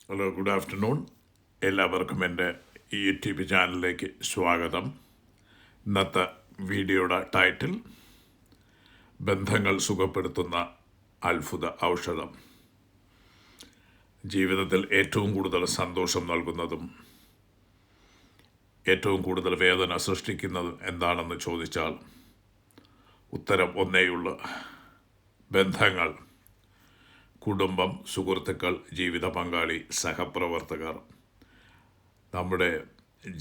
Hello, good afternoon. എല്ലാവർക്കും എൻ്റെ YouTube ചാനലിലേക്ക് സ്വാഗതം. ഇന്നത്തെ വീഡിയോയുടെ ടൈറ്റിൽ ബന്ധങ്ങൾ സുഖപ്പെടുത്തുന്ന അത്ഭുത ഔഷധം. ജീവിതത്തിൽ ഏറ്റവും കൂടുതൽ സന്തോഷം നൽകുന്നതും ഏറ്റവും കൂടുതൽ വേദന സൃഷ്ടിക്കുന്നതും എന്താണെന്ന് ചോദിച്ചാൽ ഉത്തരം ഒന്നേയുള്ളൂ: ബന്ധങ്ങൾ. കുടുംബം, സുഹൃത്തുക്കൾ, ജീവിത പങ്കാളി, സഹപ്രവർത്തകർ. നമ്മുടെ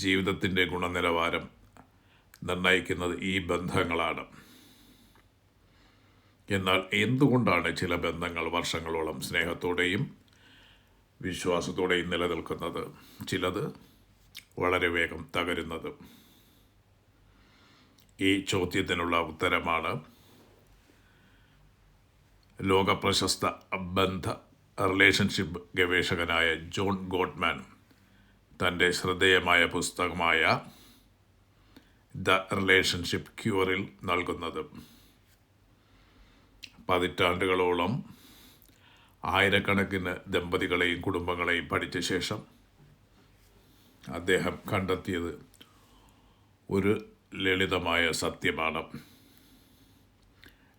ജീവിതത്തിൻ്റെ ഗുണനിലവാരം നിർണ്ണയിക്കുന്നത് ഈ ബന്ധങ്ങളാണ്. എന്നാൽ എന്തുകൊണ്ടാണ് ചില ബന്ധങ്ങൾ വർഷങ്ങളോളം സ്നേഹത്തോടെയും വിശ്വാസത്തോടെയും നിലനിൽക്കുന്നത്, ചിലത് വളരെ വേഗം തകരുന്നത്? ഈ ചോദ്യത്തിനുള്ള ഉത്തരമാണ് ലോകപ്രശസ്ത റിലേഷൻഷിപ്പ് ഗവേഷകനായ ജോൺ ഗോട്ട്മാൻ തൻ്റെ ശ്രദ്ധേയമായ പുസ്തകമായ ദ റിലേഷൻഷിപ്പ് ക്യൂറിൽ നൽകുന്നത്. പതിറ്റാണ്ടുകളോളം ആയിരക്കണക്കിന് ദമ്പതികളെയും കുടുംബങ്ങളെയും പഠിച്ച ശേഷം അദ്ദേഹം കണ്ടെത്തിയത് ഒരു ലളിതമായ സത്യമാണ്: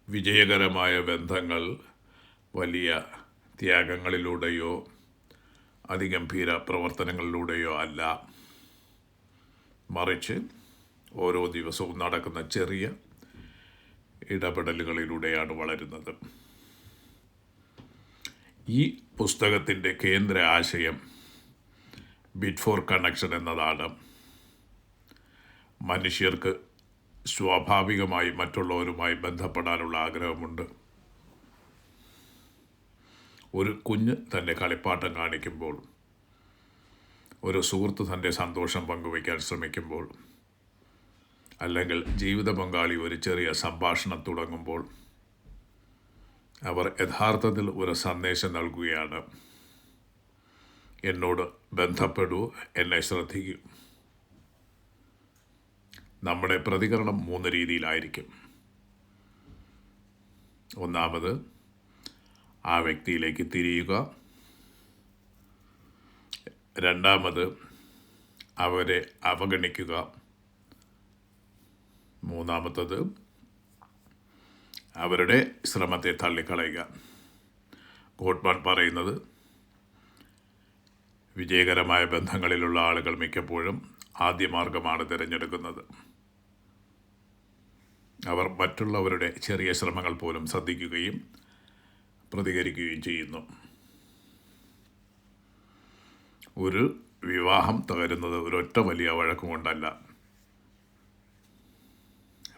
വിജയകരമായ ബന്ധങ്ങൾ വലിയ ത്യാഗങ്ങളിലൂടെയോ അതിഗംഭീര പ്രവർത്തനങ്ങളിലൂടെയോ അല്ല, മറിച്ച് ഓരോ ദിവസവും നടക്കുന്ന ചെറിയ ഇടപെടലുകളിലൂടെയാണ് വളരുന്നത്. ഈ പുസ്തകത്തിൻ്റെ കേന്ദ്ര ആശയം ബിറ്റ് ഫോർ കണക്ഷൻ എന്നതാണ്. മനുഷ്യർക്ക് സ്വാഭാവികമായി മറ്റുള്ളവരുമായി ബന്ധപ്പെടാനുള്ള ആഗ്രഹമുണ്ട്. ഒരു കുഞ്ഞ് തൻ്റെ കളിപ്പാട്ടം കാണിക്കുമ്പോൾ, ഒരു സുഹൃത്ത് തൻ്റെ സന്തോഷം പങ്കുവയ്ക്കാൻ ശ്രമിക്കുമ്പോൾ, അല്ലെങ്കിൽ ജീവിത പങ്കാളി ഒരു ചെറിയ സംഭാഷണം തുടങ്ങുമ്പോൾ അവർ യഥാർത്ഥത്തിൽ ഒരു സന്ദേശം നൽകുകയാണ്: എന്നോട് ബന്ധപ്പെടൂ, എന്നെ ശ്രദ്ധിക്കൂ. നമ്മുടെ പ്രതികരണം 3 രീതിയിലായിരിക്കും. ഒന്നാമത്, ആ വ്യക്തിയിലേക്ക് തിരിയുക. രണ്ടാമത്, അവരെ അവഗണിക്കുക. മൂന്നാമത്തത്, അവരുടെ ശ്രമത്തെ തള്ളിക്കളയുക. ഗോട്ട്മാൻ പറയുന്നത്, വിജയകരമായ ബന്ധങ്ങളിലുള്ള ആളുകൾ മിക്കപ്പോഴും ആദ്യ മാർഗമാണ് തിരഞ്ഞെടുക്കുന്നത്. അവർ മറ്റുള്ളവരുടെ ചെറിയ ശ്രമങ്ങൾ പോലും ശ്രദ്ധിക്കുകയും പ്രതികരിക്കുകയും ചെയ്യുന്നു. ഒരു വിവാഹം തകരുന്നത് ഒരൊറ്റ വലിയ വഴക്കുകൊണ്ടല്ല.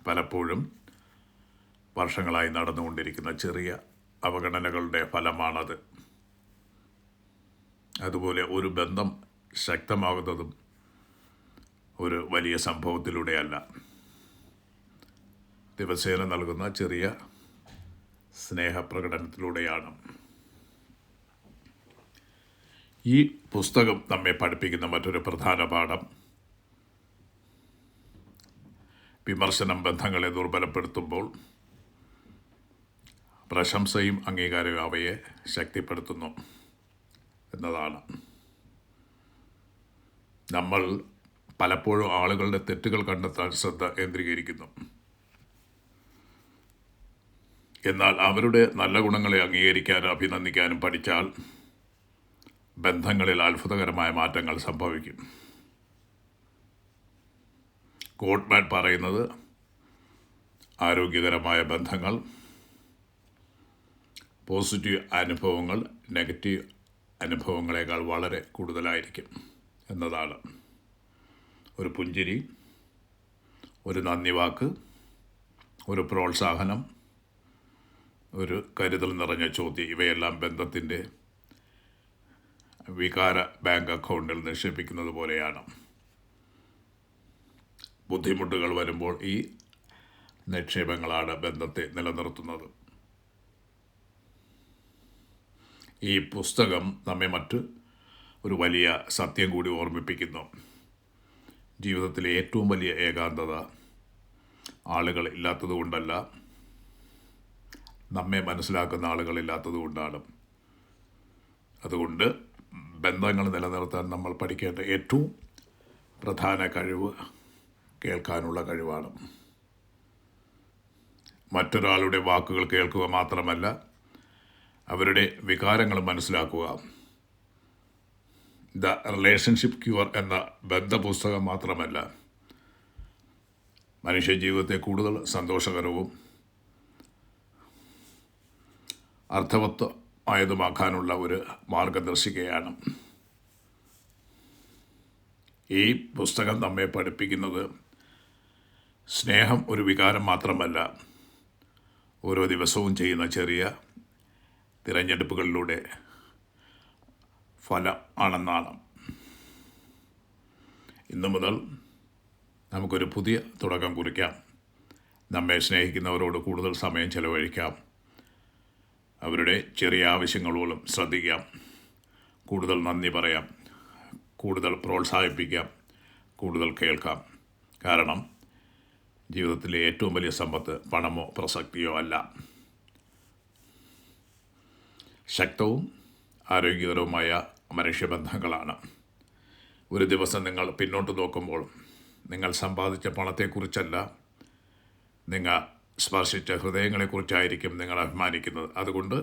പലപ്പോഴും വർഷങ്ങളായി നടന്നുകൊണ്ടിരിക്കുന്ന ചെറിയ അവഗണനകളുടെ ഫലമാണത്. അതുപോലെ ഒരു ബന്ധം ശക്തമാകുന്നതും ഒരു വലിയ സംഭവത്തിലൂടെയല്ല, ദിവസേന നൽകുന്ന ചെറിയ സ്നേഹപ്രകടനത്തിലൂടെയാണ്. ഈ പുസ്തകം നമ്മെ പഠിപ്പിക്കുന്ന മറ്റൊരു പ്രധാന പാഠം, വിമർശനം ബന്ധങ്ങളെ ദുർബലപ്പെടുത്തുമ്പോൾ പ്രശംസയും അംഗീകാരവും അവയെ ശക്തിപ്പെടുത്തുന്നു എന്നതാണ്. നമ്മൾ പലപ്പോഴും ആളുകളുടെ തെറ്റുകൾ കണ്ടെത്താൻ ശ്രദ്ധ കേന്ദ്രീകരിക്കുന്നു. എന്നാൽ അവരുടെ നല്ല ഗുണങ്ങളെ അംഗീകരിക്കാനും അഭിനന്ദിക്കാനും പഠിച്ചാൽ ബന്ധങ്ങളിൽ അത്ഭുതകരമായ മാറ്റങ്ങൾ സംഭവിക്കും. ഗോട്ട്മാൻ പറയുന്നത്, ആരോഗ്യകരമായ ബന്ധങ്ങൾ പോസിറ്റീവ് അനുഭവങ്ങൾ നെഗറ്റീവ് അനുഭവങ്ങളെക്കാൾ വളരെ കൂടുതലായിരിക്കും എന്നതാണ്. ഒരു പുഞ്ചിരി, ഒരു നന്ദി വാക്ക്, ഒരു പ്രോത്സാഹനം, ഒരു കരുതൽ നിറഞ്ഞ ചോദ്യം, ഇവയെല്ലാം ബന്ധത്തിൻ്റെ വികാര ബാങ്ക് അക്കൗണ്ടിൽ നിക്ഷേപിക്കുന്നത് പോലെയാണ്. ബുദ്ധിമുട്ടുകൾ വരുമ്പോൾ ഈ നിക്ഷേപങ്ങളാണ് ബന്ധത്തെ നിലനിർത്തുന്നത്. ഈ പുസ്തകം നമ്മെ ഒരു വലിയ സത്യം കൂടി ഓർമ്മിപ്പിക്കുന്നു: ജീവിതത്തിലെ ഏറ്റവും വലിയ ഏകാന്തത ആളുകൾ ഇല്ലാത്തത് കൊണ്ടല്ല, നമ്മെ മനസ്സിലാക്കുന്ന ആളുകളില്ലാത്തത് കൊണ്ടാണ്. അതുകൊണ്ട് ബന്ധങ്ങൾ നിലനിർത്താൻ നമ്മൾ പഠിക്കേണ്ട ഏറ്റവും പ്രധാന കഴിവ് കേൾക്കാനുള്ള കഴിവാണ്. മറ്റൊരാളുടെ വാക്കുകൾ കേൾക്കുക മാത്രമല്ല, അവരുടെ വികാരങ്ങൾ മനസ്സിലാക്കുക. ദ റിലേഷൻഷിപ്പ് ക്യൂർ എന്ന ബന്ധപുസ്തകം മാത്രമല്ല, മനുഷ്യജീവിതത്തെ കൂടുതൽ സന്തോഷകരവും അർത്ഥവത്തായതുമാക്കാനുള്ള ഒരു മാർഗദർശികയാണ്. ഈ പുസ്തകം നമ്മെ പഠിപ്പിക്കുന്നത് സ്നേഹം ഒരു വികാരം മാത്രമല്ല, ഓരോ ദിവസവും ചെയ്യുന്ന ചെറിയ തിരഞ്ഞെടുപ്പുകളിലൂടെ ഫലം ആണെന്നാണ്. ഇന്നു മുതൽ നമുക്കൊരു പുതിയ തുടക്കം കുറിക്കാം. നമ്മെ സ്നേഹിക്കുന്നവരോട് കൂടുതൽ സമയം ചെലവഴിക്കാം. അവരുടെ ചെറിയ ആവശ്യങ്ങളോളം ശ്രദ്ധിക്കാം. കൂടുതൽ നന്ദി പറയാം. കൂടുതൽ പ്രോത്സാഹിപ്പിക്കാം. കൂടുതൽ കേൾക്കാം. കാരണം ജീവിതത്തിലെ ഏറ്റവും വലിയ സമ്പത്ത് പണമോ പ്രസക്തിയോ അല്ല. ശക്തവും ആരോഗ്യകരവുമായ മനുഷ്യബന്ധങ്ങളാണ്. ഒരു ദിവസം നിങ്ങൾ പിന്നോട്ട് നോക്കുമ്പോൾ നിങ്ങൾ സമ്പാദിച്ച പണത്തെക്കുറിച്ചല്ല, നിങ്ങൾ സ്പർശിച്ച ഹൃദയങ്ങളെക്കുറിച്ചായിരിക്കും നിങ്ങൾ അഭിമാനിക്കുന്നത്. അതുകൊണ്ട്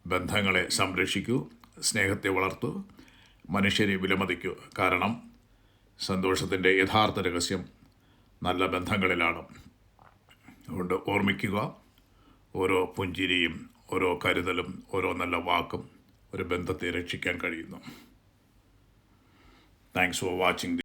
ബന്ധങ്ങളെ സംരക്ഷിക്കൂ, സ്നേഹത്തെ വളർത്തൂ, മനുഷ്യരെ വിലമതിക്കൂ. കാരണം സന്തോഷത്തിൻ്റെ യഥാർത്ഥ രഹസ്യം നല്ല ബന്ധങ്ങളിലാണ്. അതുകൊണ്ട് ഓർമ്മിക്കുക, ഓരോ പുഞ്ചിരിയും, ഓരോ കരുതലും, ഓരോ നല്ല വാക്കും ഒരു ബന്ധത്തെ രക്ഷിക്കാൻ കഴിയുന്നു. Thanks for watching.